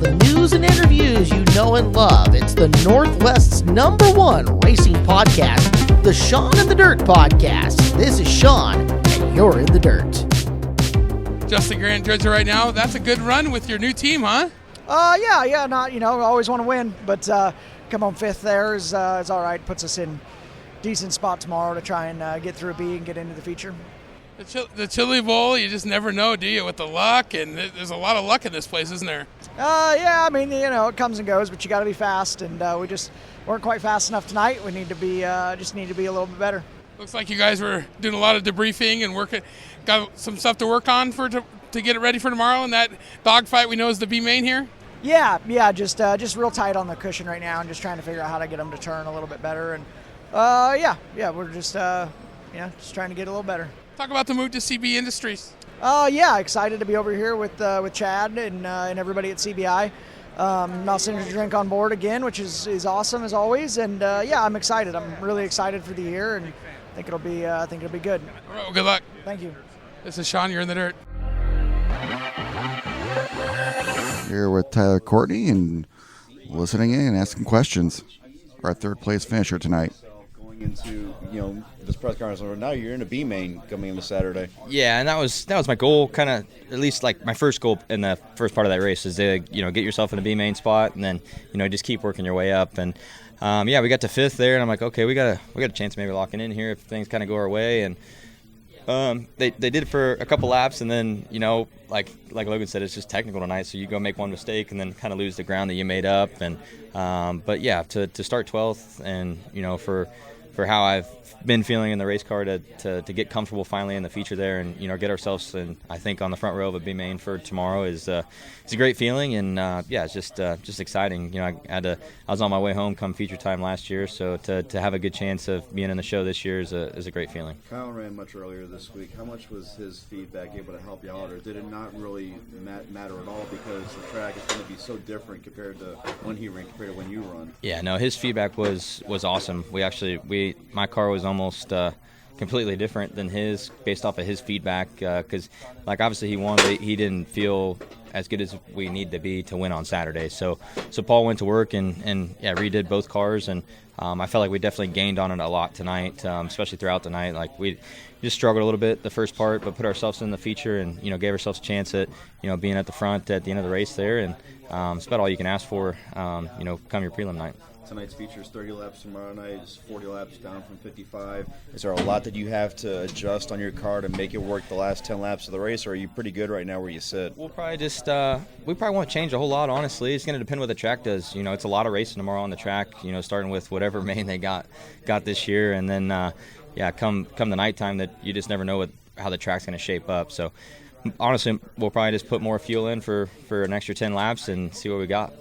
the news and interviews you know and love. It's the Northwest's #1 racing podcast, the Sean in the Dirt podcast. This is Sean, and you're in the dirt. Just the Grand Dredger right now. That's a good run with your new team, huh? Yeah. Not, always want to win, but come on fifth there is all right. Puts us in decent spot tomorrow to try and get through a B and get into the feature. The Chili Bowl, you just never know, do you, with the luck? And there's a lot of luck in this place, isn't there? Yeah, I mean, it comes and goes, but you got to be fast, and we just weren't quite fast enough tonight. We need to be just need to be a little bit better. Looks like you guys were doing a lot of debriefing and working. Got some stuff to work on to get it ready for tomorrow. And that dogfight we know is the B main here. Yeah, just real tight on the cushion right now, and just trying to figure out how to get them to turn a little bit better. And we're just just trying to get a little better. Talk about the move to CB Industries. Excited to be over here with Chad and everybody at CBI. Mouse Energy Drink on board again, which is awesome as always. And I'm excited. I'm really excited for the year, and I think it'll be good. All right, well, good luck. Thank you. This is Sean. You're in the dirt. Here with Tyler Courtney and listening in and asking questions. Our third place finisher tonight. Going into this press conference, now you're in a B main coming into Saturday. Yeah, and that was my goal, kind of at least like my first goal in the first part of that race is to get yourself in a B main spot and then just keep working your way up. And we got to fifth there, and I'm like, okay, we got a chance of maybe locking in here if things kind of go our way. And they did it for a couple laps, and then like Logan said, it's just technical tonight. So you go make one mistake and then kind of lose the ground that you made up. And to start 12th and for how I've been feeling in the race car to get comfortable finally in the feature there and get ourselves in, I think, on the front row of a B main for tomorrow is it's a great feeling. And it's just exciting. I was on my way home come feature time last year, so to have a good chance of being in the show this year is a great feeling. Kyle ran much earlier this week. How much was his feedback able to help you out, or did it not really matter at all because the track is going to be so different compared to when he ran compared to when you run? Yeah, no, his feedback was awesome. My car was almost completely different than his based off of his feedback because obviously he won, but he didn't feel as good as we need to be to win on Saturday. So Paul went to work and redid both cars, and I felt like we definitely gained on it a lot tonight, especially throughout the night. Like we just struggled a little bit the first part, but put ourselves in the feature and gave ourselves a chance at being at the front at the end of the race there, and it's about all you can ask for come your prelim night. Tonight's feature is 30 laps. Tomorrow night is 40 laps down from 55. Is there a lot that you have to adjust on your car to make it work the last 10 laps of the race, or are you pretty good right now where you sit? We'll probably just we probably won't change a whole lot, honestly. It's going to depend what the track does. It's a lot of racing tomorrow on the track, starting with whatever main they got this year, and then come the nighttime that you just never know how the track's going to shape up. So honestly, we'll probably just put more fuel in for an extra 10 laps and see what we got.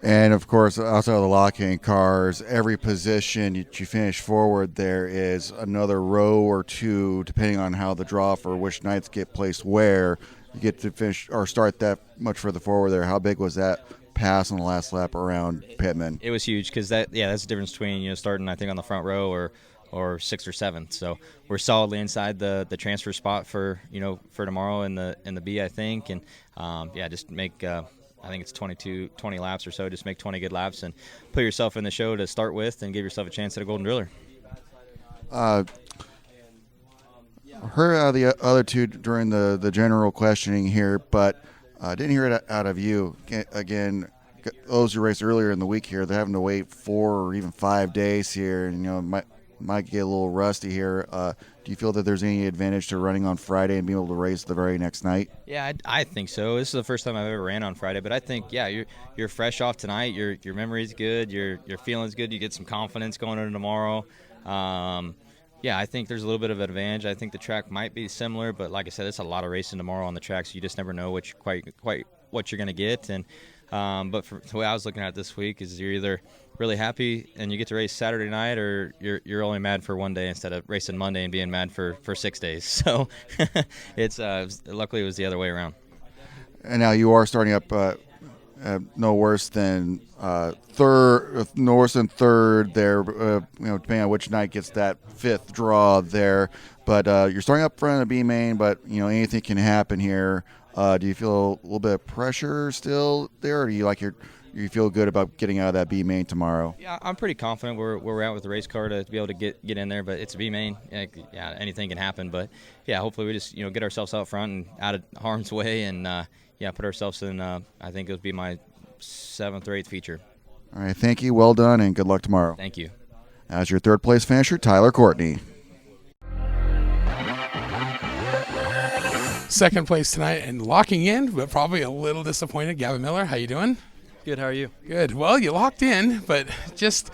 And, of course, outside of the locking cars, every position that you finish forward, there is another row or two, depending on how the draw for which nights get placed where. You get to finish or start that much further forward there. How big was that pass on the last lap around Pittman? It was huge because that's the difference between starting, I think, on the front row or 6th or 7th. So we're solidly inside the transfer spot for tomorrow in the B, I think. And, just make I think it's 20 laps or so. Just make 20 good laps and put yourself in the show to start with and give yourself a chance at a Golden Driller. Heard the other two during the general questioning here, but didn't hear it out of you. Again, those who raced earlier in the week here, they're having to wait 4 or even 5 days here, and might get a little rusty here. Do you feel that there's any advantage to running on Friday and being able to race the very next night? Yeah, I think so. This is the first time I've ever ran on Friday, but I think you're fresh off tonight. Your memory's good. Your feeling's good. You get some confidence going into tomorrow. I think there's a little bit of an advantage. I think the track might be similar, but like I said, it's a lot of racing tomorrow on the track, so you just never know what you're going to get. And but for the way I was looking at it this week is you're either really happy and you get to race Saturday night, or you're only mad for one day instead of racing Monday and being mad for 6 days. So it's luckily it was the other way around. And now you are starting up no worse than third. No worse than third there. Depending on which night gets that fifth draw there. But you're starting up front of B main, but anything can happen here. Do you feel a little bit of pressure still there, or do you feel good about getting out of that B main tomorrow? Yeah, I'm pretty confident where we're at with the race car to be able to get in there, but it's a B main. Yeah, anything can happen, but yeah, hopefully we just get ourselves out front and out of harm's way, and put ourselves in. I think it'll be my 7th or 8th feature. All right, thank you. Well done, and good luck tomorrow. Thank you. As your third place finisher, Tyler Courtney. Second place tonight and locking in, but probably a little disappointed. Gavin Miller, how you doing? Good, how are you? Good. Well, you locked in, but just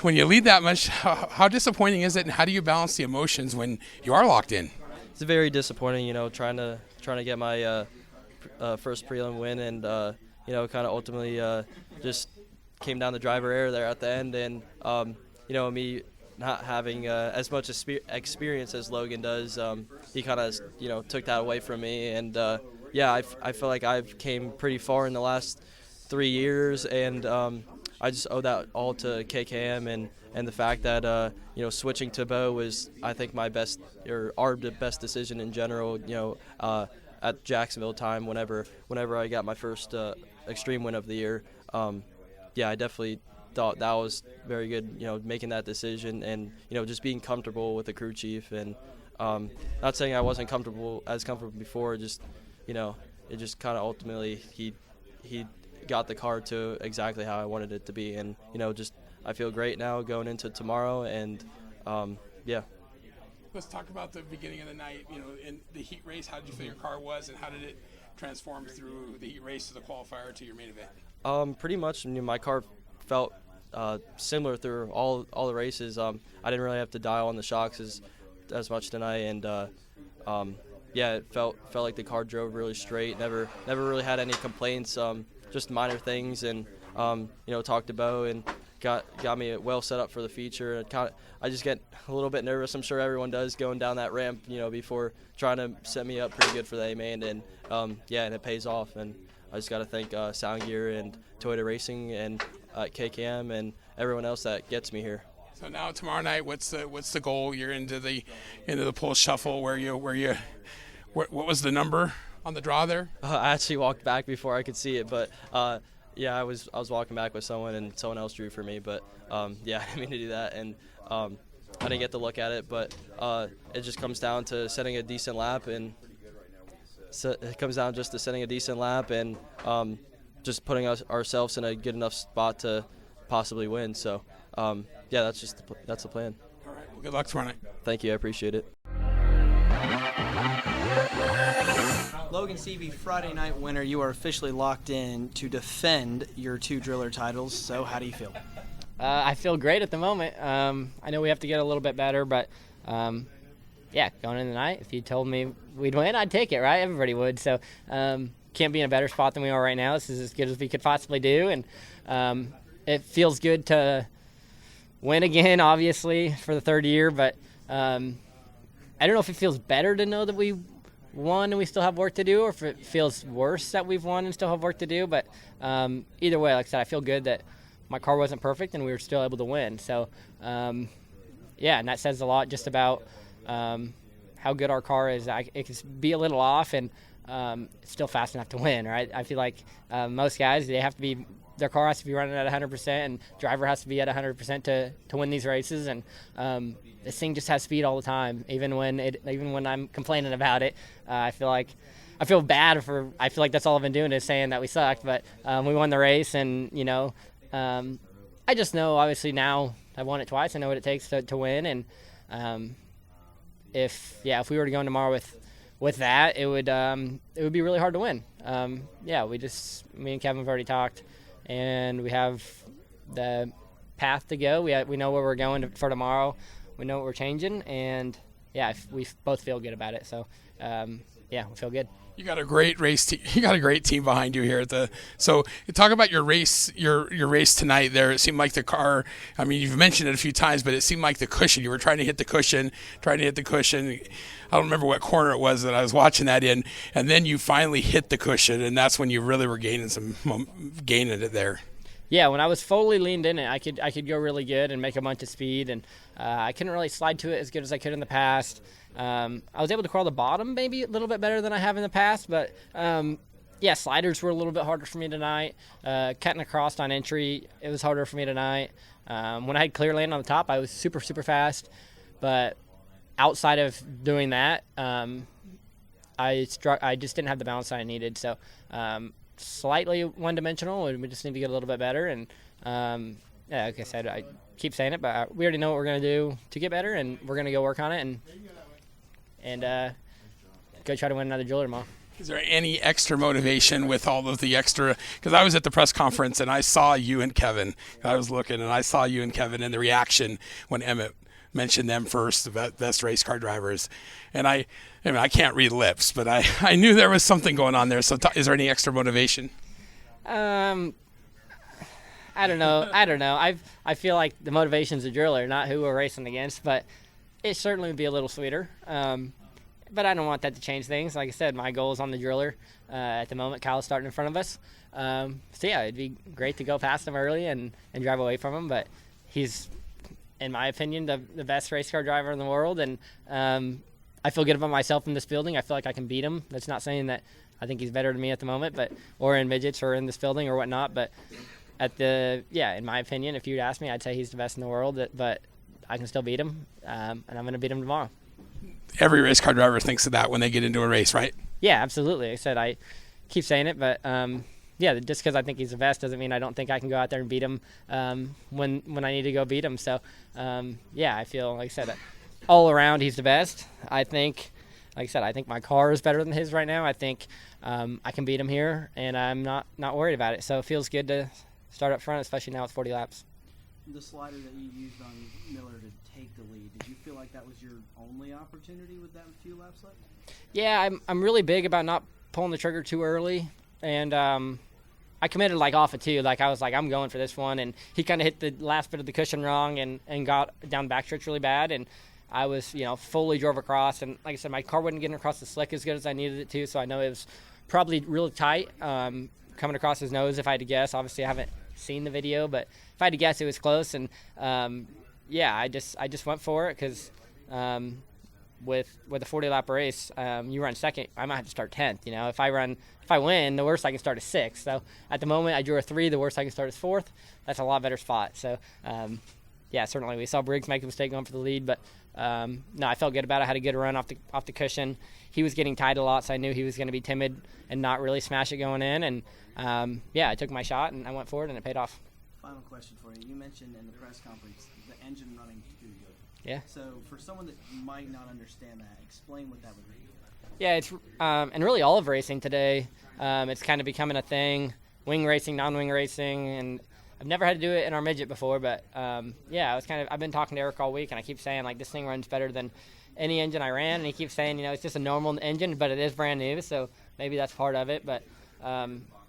when you lead that much, how disappointing is it, and how do you balance the emotions when you are locked in? It's very disappointing, trying to get my first prelim win, and kind of ultimately just came down the driver error there at the end, and me not having as much experience as Logan does, he kind of took that away from me, and I feel like I've came pretty far in the last 3 years, and I just owe that all to KKM and the fact that switching to Bo was, I think, my best or our best decision in general. At Jacksonville time, whenever I got my first extreme win of the year, I definitely thought that was very good. Making that decision and just being comfortable with the crew chief, and not saying I wasn't comfortable before. Just it just kind of ultimately he got the car to exactly how I wanted it to be, and just I feel great now going into tomorrow, and Let's talk about the beginning of the night. In the heat race, how did you feel your car was, and how did it transform through the heat race to the qualifier to your main event? Pretty much, my car felt similar through all the races. I didn't really have to dial on the shocks as much tonight, and it felt like the car drove really straight. Never really had any complaints. Just minor things, and talked to Bo and got me well set up for the feature. I just get a little bit nervous. I'm sure everyone does going down that ramp, before trying to set me up pretty good for the A main, and and it pays off. And I just got to thank Sound Gear and Toyota Racing and KKM and everyone else that gets me here. So now tomorrow night, what's the goal? You're into the pulse shuffle. What was the number on the draw there? I actually walked back before I could see it, but I was walking back with someone, and someone else drew for me, but I didn't mean to do that, and I didn't get to look at it, but it just comes down to setting a decent lap, and just putting ourselves in a good enough spot to possibly win. So that's the plan. All right, well, good luck tomorrow night. Thank you, I appreciate it. Logan Seavey, Friday night winner, you are officially locked in to defend your 2 driller titles. So how do you feel? I feel great at the moment. I know we have to get a little bit better, but going in the night, if you told me we'd win, I'd take it, right? Everybody would. So can't be in a better spot than we are right now. This is as good as we could possibly do, and it feels good to win again, obviously, for the 3rd year, but I don't know if it feels better to know that we won and we still have work to do, or if it feels worse that we've won and still have work to do. But either way, like I said, I feel good that my car wasn't perfect and we were still able to win. So and that says a lot just about how good our car is. It can be a little off, and it's still fast enough to win, right? I feel like most guys, their car has to be running at 100%, and driver has to be at 100% to win these races. And this thing just has speed all the time, even when I'm complaining about it. I feel bad for. I feel like that's all I've been doing is saying that we sucked, but we won the race, and I just know, obviously, now I've won it twice. I know what it takes to win, and if we were to go in tomorrow with that, it would be really hard to win. Me and Kevin have already talked, and we have the path to go. We know where we're going for tomorrow. We know what we're changing, and yeah, we both feel good about it. So, yeah, we feel good. You got a great race team. You got a great team behind you here So talk about your race. Your race tonight. There, it seemed like the car. I mean, you've mentioned it a few times, but it seemed like the cushion. You were trying to hit the cushion. I don't remember what corner it was that I was watching that in, and then you finally hit the cushion, and that's when you really were gaining it there. Yeah, when I was fully leaned in it, I could go really good and make a bunch of speed, and I couldn't really slide to it as good as I could in the past. I was able to crawl the bottom maybe a little bit better than I have in the past, but yeah, sliders were a little bit harder for me tonight. Cutting across on entry, it was harder for me tonight. When I had clear lane on the top, I was super, super fast, but outside of doing that, I just didn't have the balance that I needed. So slightly one-dimensional, and we just need to get a little bit better. And yeah, like I said, I keep saying it, but we already know what we're going to do to get better, and we're going to go work on it and go try to win another driller tomorrow. Is there any extra motivation with all of the extra? Because I was at the press conference and I saw you and Kevin. I was looking and I saw you and Kevin and the reaction when Emmett mentioned them first, the best race car drivers. And I can't read lips, but I knew there was something going on there. So is there any extra motivation? I don't know. I feel like the motivation's a driller, not who we're racing against, but it certainly would be a little sweeter. But I don't want that to change things. Like I said, my goal is on the driller. At the moment, Kyle's starting in front of us. So yeah, it'd be great to go past him early and drive away from him. But he's, in my opinion, the best race car driver in the world. And I feel good about myself in this building. I feel like I can beat him. That's not saying that I think he's better than me at the moment, or in midgets or in this building or whatnot. But in my opinion, if you'd ask me, I'd say he's the best in the world. But I can still beat him, and I'm going to beat him tomorrow. Every race car driver thinks of that when they get into a race, right? Yeah, absolutely. Like I said, I keep saying it, but yeah, just because I think he's the best doesn't mean I don't think I can go out there and beat him when I need to go beat him. So yeah, I feel, like I said, all around he's the best. I think, like I said, I think my car is better than his right now. I think I can beat him here, and I'm not worried about it. So it feels good to start up front, especially now with 40 laps. The slider that you used on Miller to take the lead, did you feel like that was your only opportunity with that few laps left? Yeah, I'm really big about not pulling the trigger too early, and I committed like off it too. Like I was like, I'm going for this one, and he kind of hit the last bit of the cushion wrong and got down backstretch really bad, and I was fully drove across, and like I said, my car wasn't getting across the slick as good as I needed it to, so I know it was probably really tight coming across his nose. If I had to guess, obviously I haven't seen the video, but if I had to guess, it was close. And yeah, I just went for it because with a 40 lap race, you run second, I might have to start 10th. If I win, the worst I can start is 6th. So at the moment I drew a 3, the worst I can start is 4th. That's a lot better spot. So yeah, certainly we saw Briggs make a mistake going for the lead, but no, I felt good about it. I had a good run off the cushion. He was getting tight a lot, so I knew he was going to be timid and not really smash it going in. And yeah, I took my shot and I went for it, and it paid off. Final question for you. You mentioned in the press conference the engine running too good. Yeah. So for someone that might not understand that, explain what that would be. Yeah, it's and really all of racing today, it's kind of becoming a thing. Wing racing, non-wing racing, and I've never had to do it in our midget before, but yeah, I've been talking to Eric all week, and I keep saying like this thing runs better than any engine I ran, and he keeps saying it's just a normal engine, but it is brand new, so maybe that's part of it. But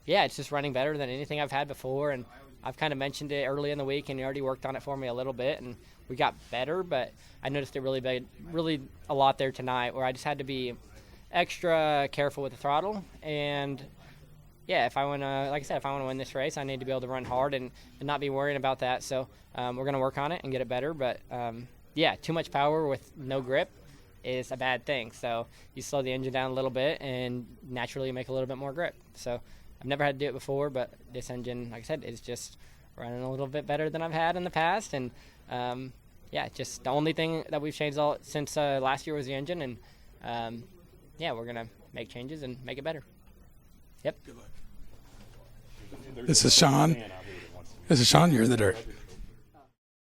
yeah, it's just running better than anything I've had before, and I've kind of mentioned it early in the week, and he already worked on it for me a little bit, and we got better, but I noticed it really a lot there tonight, where I just had to be extra careful with the throttle. And yeah, if I want to win this race, I need to be able to run hard and not be worrying about that. So we're going to work on it and get it better. But yeah, too much power with no grip is a bad thing. So you slow the engine down a little bit, and naturally you make a little bit more grip. So I've never had to do it before, but this engine, like I said, is just running a little bit better than I've had in the past. And yeah, just the only thing that we've changed since last year was the engine. And yeah, we're going to make changes and make it better. Yep. This is Sean. You're in the dirt.